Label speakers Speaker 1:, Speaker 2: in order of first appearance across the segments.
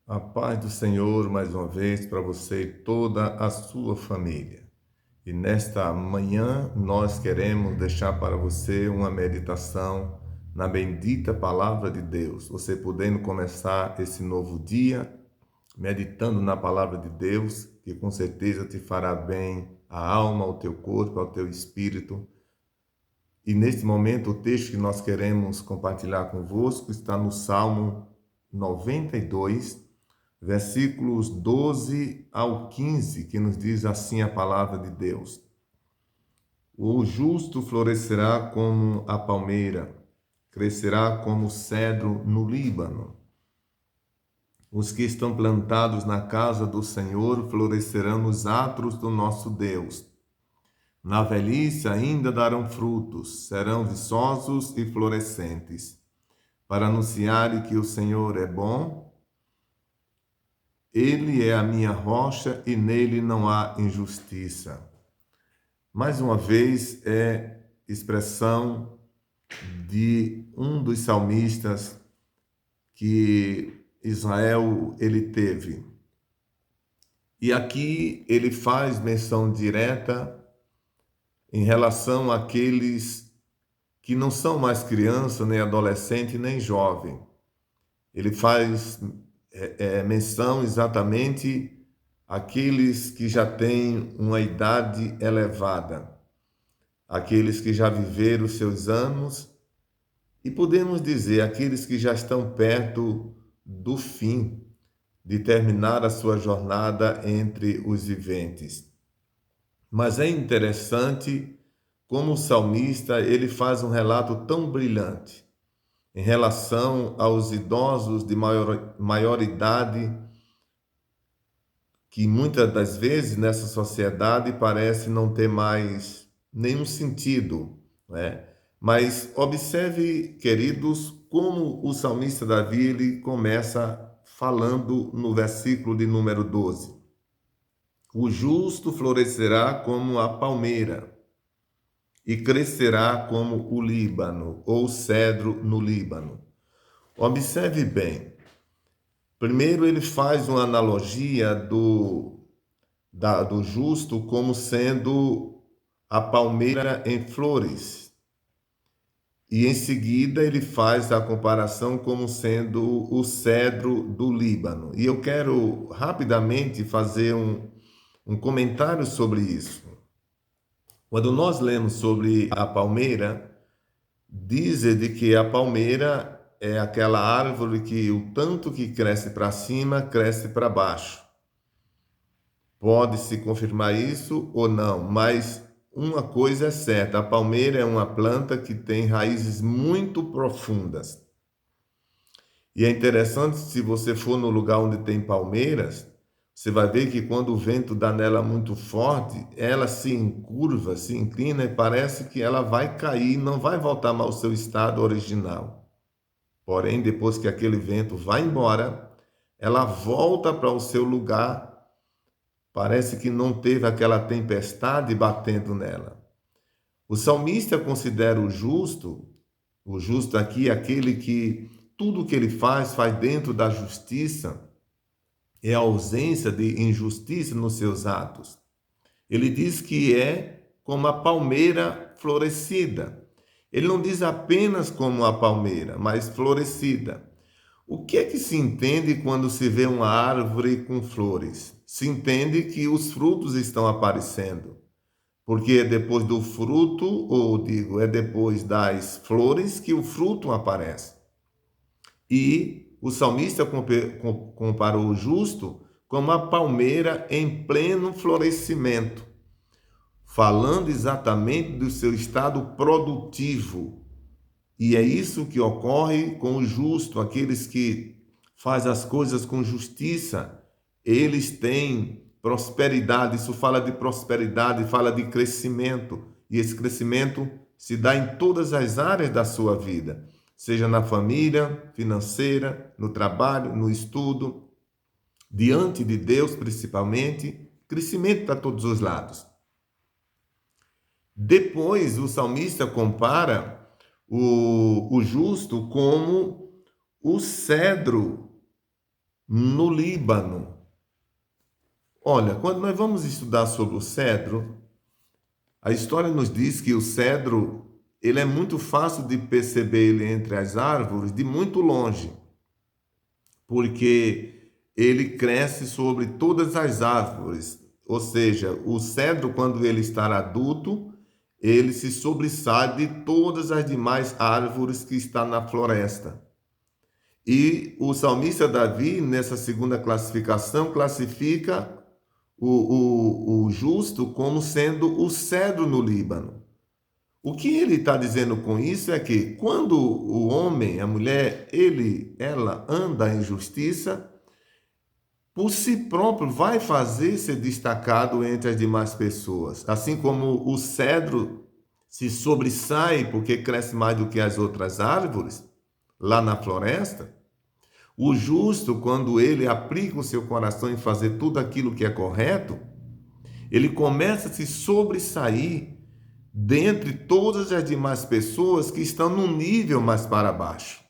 Speaker 1: A paz do Senhor, mais uma vez, para você e toda a sua família. E nesta manhã, nós queremos deixar para você uma meditação na bendita palavra de Deus. Você podendo começar esse novo dia meditando na palavra de Deus, que com certeza te fará bem à alma, ao teu corpo, ao teu espírito. E neste momento, o texto que nós queremos compartilhar convosco está no Salmo 92, versículos 12 ao 15, que nos diz assim a palavra de Deus: O justo florescerá como a palmeira, crescerá como o cedro no Líbano. Os que estão plantados na casa do Senhor florescerão nos atos do nosso Deus. Na velhice ainda darão frutos, serão viçosos e florescentes, para anunciarem que o Senhor é bom. Ele é a minha rocha e nele não há injustiça. Mais uma vez, é expressão de um dos salmistas que Israel ele teve. E aqui ele faz menção direta em relação àqueles que não são mais criança, nem adolescente, nem jovem. Ele faz menção exatamente àqueles que já têm uma idade elevada, aqueles que já viveram os seus anos e podemos dizer aqueles que já estão perto do fim, de terminar a sua jornada entre os viventes. Mas é interessante como o salmista ele faz um relato tão brilhante em relação aos idosos de maior idade, que muitas das vezes nessa sociedade parece não ter mais nenhum sentido, né? Mas observe, queridos, como o salmista Davi ele começa falando no versículo de número 12. O justo florescerá como a palmeira e crescerá como o Líbano, ou cedro no Líbano. Observe bem. Primeiro ele faz uma analogia do justo como sendo a palmeira em flores. E em seguida ele faz a comparação como sendo o cedro do Líbano. E eu quero rapidamente fazer um comentário sobre isso. Quando nós lemos sobre a palmeira, dizem de que a palmeira é aquela árvore que o tanto que cresce para cima, cresce para baixo. Pode-se confirmar isso ou não, mas uma coisa é certa, a palmeira é uma planta que tem raízes muito profundas. E é interessante, se você for no lugar onde tem palmeiras, você vai ver que quando o vento dá nela muito forte, ela se encurva, se inclina e parece que ela vai cair, não vai voltar mais ao seu estado original. Porém, depois que aquele vento vai embora, ela volta para o seu lugar. Parece que não teve aquela tempestade batendo nela. O salmista considera o justo aqui é aquele que tudo que ele faz dentro da justiça, é a ausência de injustiça nos seus atos. Ele diz que é como a palmeira florescida. Ele não diz apenas como a palmeira, mas florescida. O que é que se entende quando se vê uma árvore com flores? Se entende que os frutos estão aparecendo, porque é depois do fruto, ou digo, é depois das flores que o fruto aparece. E o salmista comparou o justo como a palmeira em pleno florescimento, falando exatamente do seu estado produtivo. E é isso que ocorre com o justo, aqueles que fazem as coisas com justiça, eles têm prosperidade. Isso fala de prosperidade, fala de crescimento, e esse crescimento se dá em todas as áreas da sua vida, seja na família, financeira, no trabalho, no estudo, diante de Deus principalmente, crescimento para todos os lados. Depois o salmista compara o justo como o cedro no Líbano. Olha, quando nós vamos estudar sobre o cedro, a história nos diz que o cedro, ele é muito fácil de perceber ele entre as árvores de muito longe, porque ele cresce sobre todas as árvores. Ou seja, o cedro, quando ele está adulto, ele se sobressai de todas as demais árvores que estão na floresta. E o salmista Davi, nessa segunda classificação, classifica o justo como sendo o cedro no Líbano. O que ele está dizendo com isso é que quando o homem, a mulher, ela anda em justiça, por si próprio vai fazer ser destacado entre as demais pessoas. Assim como o cedro se sobressai porque cresce mais do que as outras árvores, lá na floresta, o justo, quando ele aplica o seu coração em fazer tudo aquilo que é correto, ele começa a se sobressair dentre todas as demais pessoas que estão num nível mais para baixo,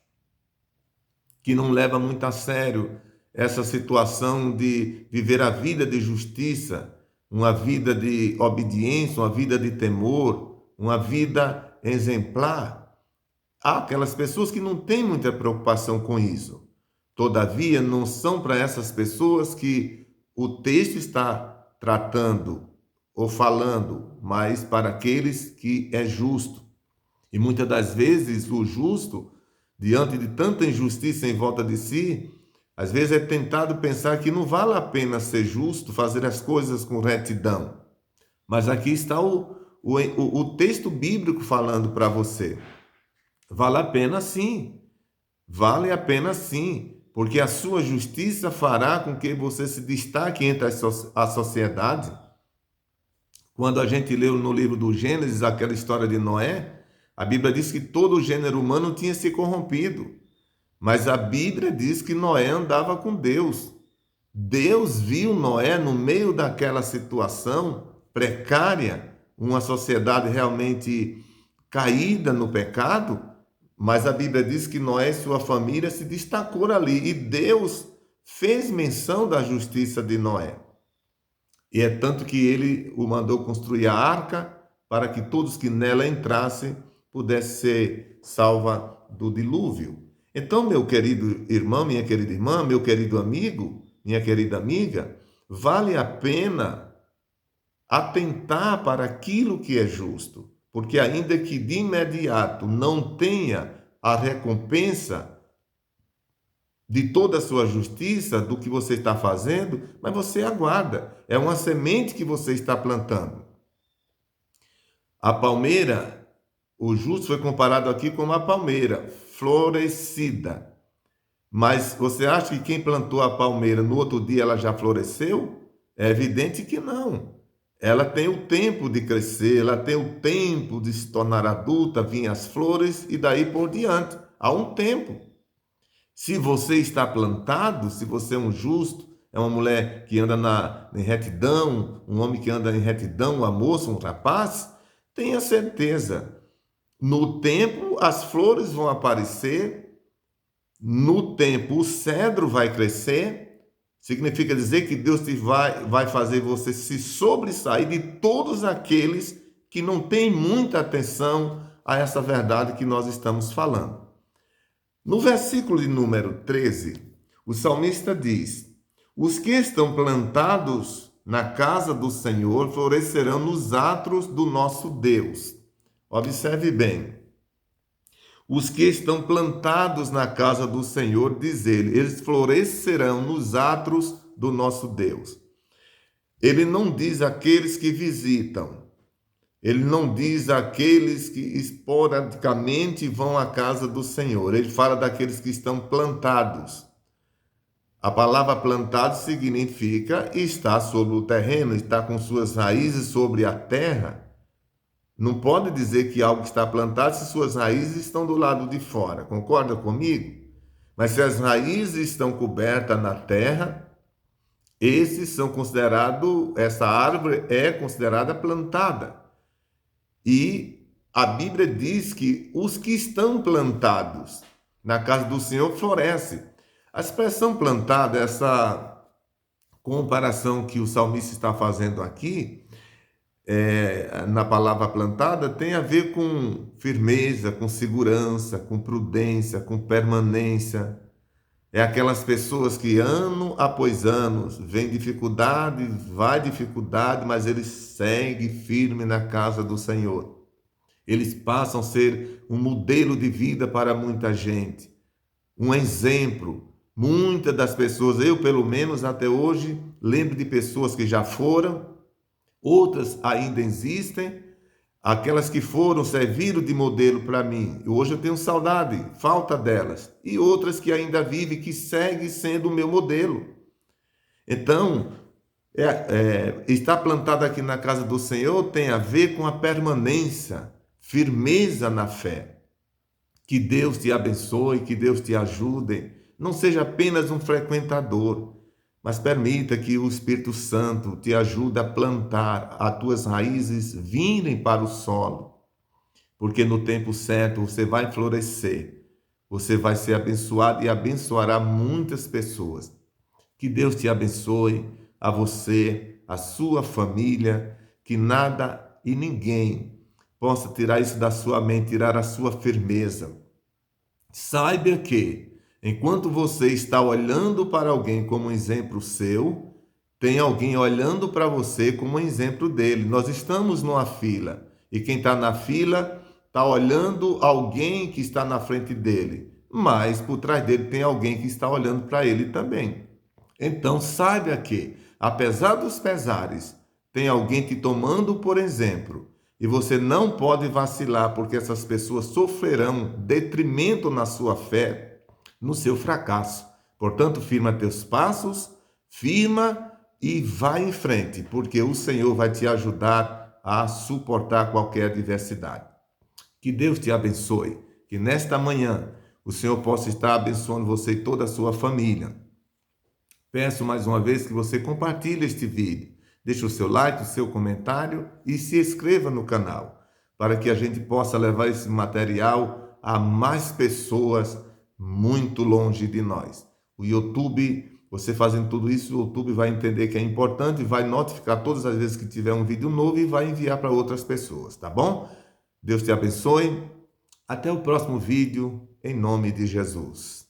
Speaker 1: que não leva muito a sério essa situação de viver a vida de justiça, uma vida de obediência, uma vida de temor, uma vida exemplar. Há aquelas pessoas que não têm muita preocupação com isso. Todavia, não são para essas pessoas que o texto está tratando ou falando, mas para aqueles que é justo. E muitas das vezes o justo, diante de tanta injustiça em volta de si, às vezes é tentado pensar que não vale a pena ser justo, fazer as coisas com retidão. Mas aqui está o texto bíblico falando para você. Vale a pena sim, vale a pena sim, porque a sua justiça fará com que você se destaque entre a sociedade. Quando a gente leu no livro do Gênesis aquela história de Noé, a Bíblia diz que todo o gênero humano tinha se corrompido, mas a Bíblia diz que Noé andava com Deus. Deus viu Noé no meio daquela situação precária, uma sociedade realmente caída no pecado, mas a Bíblia diz que Noé e sua família se destacou ali e Deus fez menção da justiça de Noé. E é tanto que ele o mandou construir a arca para que todos que nela entrassem pudessem ser salvos do dilúvio. Então, meu querido irmão, minha querida irmã, meu querido amigo, minha querida amiga, vale a pena atentar para aquilo que é justo, porque ainda que de imediato não tenha a recompensa de toda a sua justiça, do que você está fazendo, mas você aguarda. É uma semente que você está plantando. A palmeira, o justo foi comparado aqui com uma palmeira florescida. Mas você acha que quem plantou a palmeira no outro dia ela já floresceu? É evidente que não. Ela tem o tempo de crescer, ela tem o tempo de se tornar adulta, vir as flores e daí por diante. Há um tempo. Se você está plantado, se você é um justo, é uma mulher que anda em retidão, um homem que anda em retidão, uma moça, um rapaz, tenha certeza. No tempo, as flores vão aparecer, no tempo, o cedro vai crescer. Significa dizer que Deus vai fazer você se sobressair de todos aqueles que não têm muita atenção a essa verdade que nós estamos falando. No versículo de número 13, o salmista diz: os que estão plantados na casa do Senhor florescerão nos atos do nosso Deus. Observe bem. Os que estão plantados na casa do Senhor, diz ele, eles florescerão nos atos do nosso Deus. Ele não diz aqueles que visitam. Ele não diz aqueles que esporadicamente vão à casa do Senhor. Ele fala daqueles que estão plantados. A palavra plantado significa estar sobre o terreno, estar com suas raízes sobre a terra. Não pode dizer que algo está plantado se suas raízes estão do lado de fora. Concorda comigo? Mas se as raízes estão cobertas na terra, essa árvore é considerada plantada. E a Bíblia diz que os que estão plantados na casa do Senhor florescem. A expressão plantada, essa comparação que o salmista está fazendo aqui, na palavra plantada, tem a ver com firmeza, com segurança, com prudência, com permanência. É aquelas pessoas que ano após ano vem dificuldade, vai dificuldade, mas eles seguem firme na casa do Senhor. Eles passam a ser um modelo de vida para muita gente, um exemplo. Muitas das pessoas, eu pelo menos até hoje, lembro de pessoas que já foram, outras ainda existem, aquelas que foram, serviram de modelo para mim. Hoje eu tenho saudade, falta delas. E outras que ainda vivem, que seguem sendo o meu modelo. Então, estar plantado aqui na casa do Senhor tem a ver com a permanência, firmeza na fé. Que Deus te abençoe, que Deus te ajude. Não seja apenas um frequentador, mas permita que o Espírito Santo te ajude a plantar as tuas raízes virem para o solo, porque no tempo certo você vai florescer, você vai ser abençoado e abençoará muitas pessoas. Que Deus te abençoe, a você, a sua família, que nada e ninguém possa tirar isso da sua mente, tirar a sua firmeza. Saiba que, enquanto você está olhando para alguém como um exemplo seu, tem alguém olhando para você como um exemplo dele. Nós estamos numa fila e quem está na fila está olhando alguém que está na frente dele, mas por trás dele tem alguém que está olhando para ele também. Então saiba que, apesar dos pesares, tem alguém te tomando por exemplo. E você não pode vacilar, porque essas pessoas sofrerão detrimento na sua fé, no seu fracasso. Portanto, firma teus passos, firma e vai em frente, porque o Senhor vai te ajudar a suportar qualquer adversidade. Que Deus te abençoe, que nesta manhã o Senhor possa estar abençoando você e toda a sua família. Peço mais uma vez que você compartilhe este vídeo. Deixe o seu like, o seu comentário e se inscreva no canal, para que a gente possa levar esse material a mais pessoas muito longe de nós. O YouTube, você fazendo tudo isso, o YouTube vai entender que é importante, vai notificar todas as vezes que tiver um vídeo novo e vai enviar para outras pessoas, tá bom? Deus te abençoe. Até o próximo vídeo, em nome de Jesus.